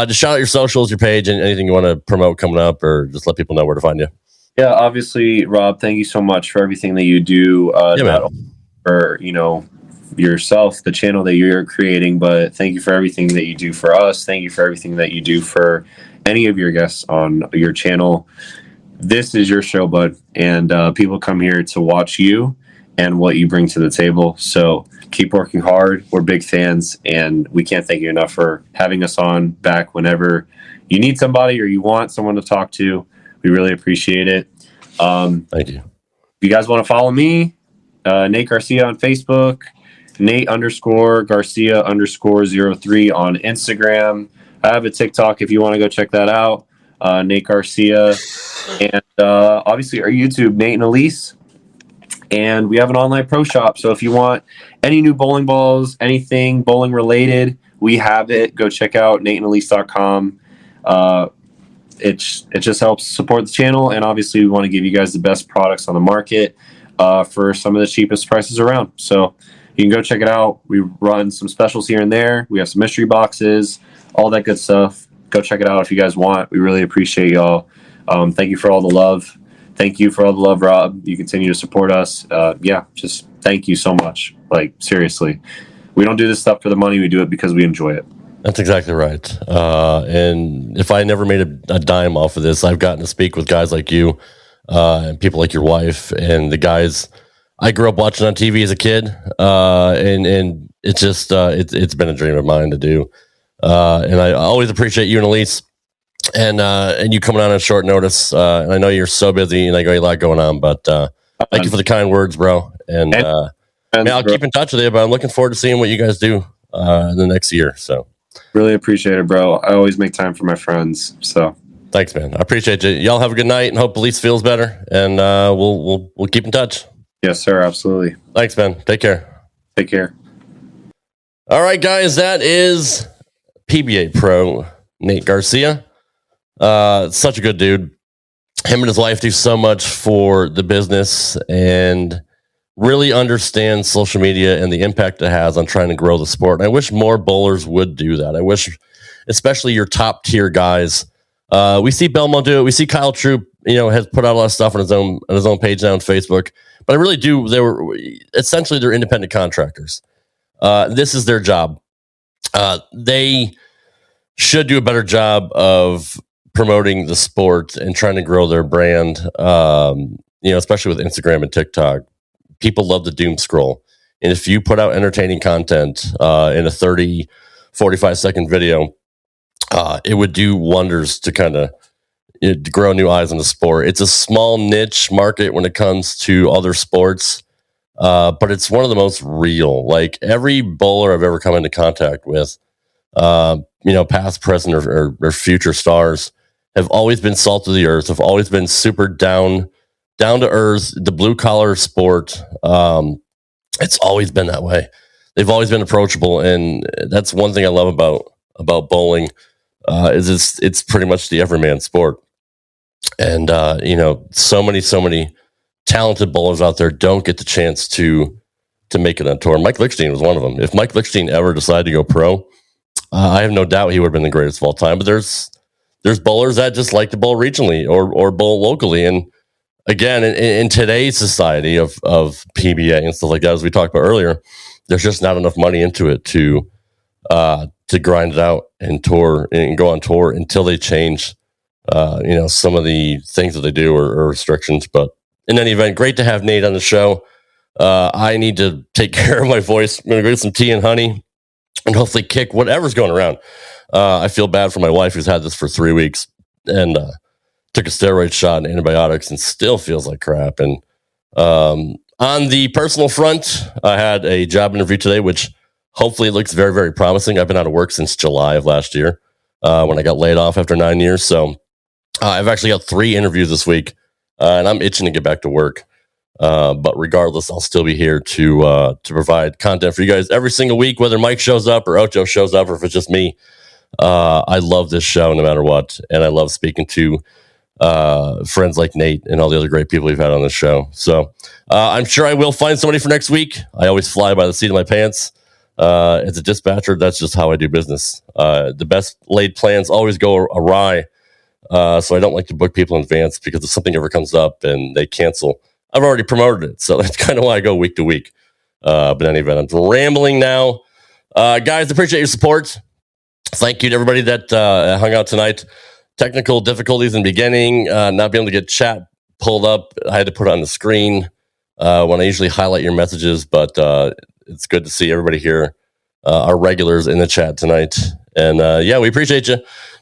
Just shout out your socials, your page, and anything you want to promote coming up, or just let people know where to find you. Yeah, obviously, Rob, thank you so much for everything that you do. Not only for yourself, the channel that you're creating, but thank you for everything that you do for us. Thank you for everything that you do for any of your guests on your channel. This is your show, bud, and people come here to watch you and what you bring to the table. So keep working hard. We're big fans, and we can't thank you enough for having us on back whenever you need somebody or you want someone to talk to. We really appreciate it. Thank you. If you guys want to follow me, Nate Garcia on Facebook, Nate_Garcia_03 on Instagram. I have a TikTok if you want to go check that out. Nate Garcia, and obviously our YouTube, Nate and Elise. And we have an online pro shop. So if you want any new bowling balls, anything bowling related, we have it. Go check out nateandelise.com. It just helps support the channel, and obviously we want to give you guys the best products on the market for some of the cheapest prices around. So you can go check it out. We run some specials here and there. We have some mystery boxes, all that good stuff. Go check it out if you guys want. We really appreciate y'all. Thank you for all the love. Thank you for all the love, Rob. You continue to support us. Just thank you so much. Like, seriously. We don't do this stuff for the money. We do it because we enjoy it. That's exactly right. And if I never made a dime off of this, I've gotten to speak with guys like you and people like your wife and the guys I grew up watching on TV as a kid. And it's just, it's been a dream of mine to do. And I always appreciate you and Elise and you coming on short notice. And I know you're so busy and I got a lot going on, but thank you for the kind words, bro. And I'll keep in touch with you, but I'm looking forward to seeing what you guys do in the next year. So really appreciate it, bro. I always make time for my friends. So thanks, man. I appreciate you. Y'all have a good night and hope Elise feels better. And we'll keep in touch. Yes, sir. Absolutely. Thanks, man. Take care. Take care. All right, guys. That is PBA Pro Nate Garcia. Such a good dude. Him and his wife do so much for the business and really understand social media and the impact it has on trying to grow the sport. And I wish more bowlers would do that. I wish, especially your top tier guys. We see Belmont do it. We see Kyle Troop, has put out a lot of stuff on his own page now on Facebook. But I really do. They're independent contractors. This is their job. They should do a better job of promoting the sport and trying to grow their brand. Especially with Instagram and TikTok. people love the doom scroll. And if you put out entertaining content in a 30, 45-second video, it would do wonders to kind of grow new eyes on the sport. It's a small niche market when it comes to other sports, but it's one of the most real. Like every bowler I've ever come into contact with, past, present, or future stars have always been salt of the earth, have always been super down to earth, the blue collar sport. It's always been that way. They've always been approachable, and that's one thing I love about bowling. Is it's pretty much the everyman sport. And, so many talented bowlers out there don't get the chance to make it on tour. Mike Lichtenstein was one of them. If Mike Lichtenstein ever decided to go pro, I have no doubt he would have been the greatest of all time. But there's bowlers that just like to bowl regionally or bowl locally. And again, in today's society of PBA and stuff like that, as we talked about earlier, there's just not enough money into it to grind it out and tour and go on tour until they change, some of the things that they do or restrictions. But in any event, great to have Nate on the show. I need to take care of my voice. I'm going to go get some tea and honey and hopefully kick whatever's going around. I feel bad for my wife who's had this for 3 weeks and took a steroid shot and antibiotics and still feels like crap. And on the personal front, I had a job interview today, which hopefully looks very, very promising. I've been out of work since July of last year when I got laid off after 9 years. So I've actually got 3 interviews this week, and I'm itching to get back to work. But regardless, I'll still be here to provide content for you guys every single week, whether Mike shows up or Ocho shows up or if it's just me. I love this show no matter what, and I love speaking to friends like Nate and all the other great people we've had on this show. So I'm sure I will find somebody for next week. I always fly by the seat of my pants. As a dispatcher, that's just how I do business. The best laid plans always go awry. So I don't like to book people in advance because if something ever comes up and they cancel, I've already promoted it. So that's kind of why I go week to week. But in any event, I'm rambling now. Guys, appreciate your support. Thank you to everybody that hung out tonight. Technical difficulties in the beginning, not being able to get chat pulled up. I had to put it on the screen when I usually highlight your messages, but it's good to see everybody here, our regulars in the chat tonight. And we appreciate you.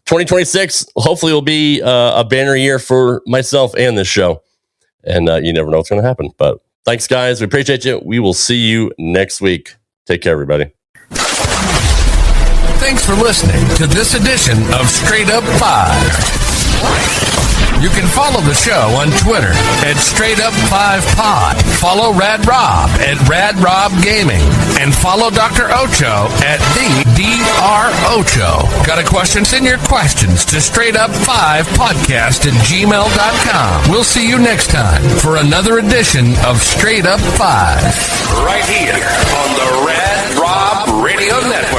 2026, hopefully will be a banner year for myself and this show. And you never know what's going to happen. But thanks, guys. We appreciate you. We will see you next week. Take care, everybody. Thanks for listening to this edition of Straight Up 5. You can follow the show on Twitter at Straight Up 5 Pod. Follow Rad Rob at Rad Rob Gaming. And follow Dr. Ocho at the Dr. Ocho. Got a question? Send your questions to straightup5podcast@gmail.com. We'll see you next time for another edition of Straight Up 5. Right here on the Rad Rob Radio Network.